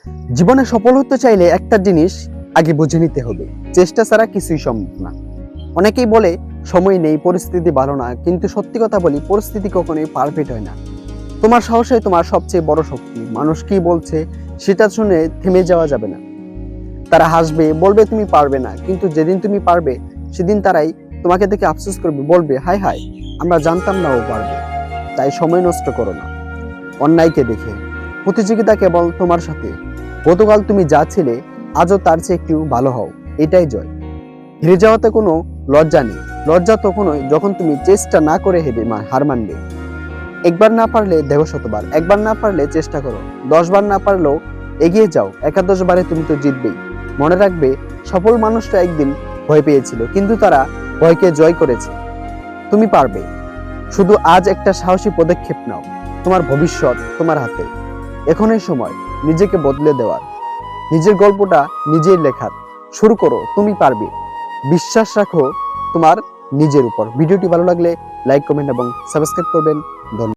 জীবনে সফল হতে চাইলে একটা জিনিস আগে বুঝে নিতে হবে, চেষ্টা ছাড়া কিছুই সম্ভব না। অনেকেই বলে সময় নেই, পরিস্থিতি ভালো না, কিন্তু সত্যি কথা বলি, পরিস্থিতি কখনোই পারফেক্ট হয় না। তোমার সাহসই তোমার সবচেয়ে বড় শক্তি। মানুষ কি বলছে সেটা শুনে থেমে যাওয়া যাবে না। তারা হাসবে, বলবে তুমি পারবে না, কিন্তু যেদিন তুমি পারবে সেদিন তারাই তোমাকে দেখে আফসোস করবে, বলবে হায় হায়, আমরা জানতাম না ও পারবে। তাই সময় নষ্ট করো না অন্যায়কে দেখে। প্রতিযোগিতা কেবল তোমার সাথে। গতকাল তুমি যা ছিলে আজও তার চেয়ে একটু ভালো হও, এটাই জয়। হেরে যাওয়াতে কোনো লজ্জা নেই। লজ্জা তখনই যখন তুমি চেষ্টা না করে হার মানবে। একবার না পারলে দেখো শতবার, একবার না পারলে চেষ্টা করো 10 বার, না পারলেও এগিয়ে যাও। একাদশ বারে তুমি তো জিতবেই। মনে রাখবে, সফল মানুষটা একদিন ভয় পেয়েছিল, কিন্তু তারা ভয়কে জয় করেছে। তুমি পারবে। শুধু আজ একটা সাহসী পদক্ষেপ নাও। তোমার ভবিষ্যৎ তোমার হাতে। এখনই সময় নিজেকে বদলে দেওয়ার, নিজের গল্পটা নিজেই লেখার। শুরু করো, তুমি পারবে। বিশ্বাস রাখো তোমার নিজের উপর। ভিডিওটি ভালো লাগলে লাইক, কমেন্ট এবং সাবস্ক্রাইব করবেন। ধন্যবাদ।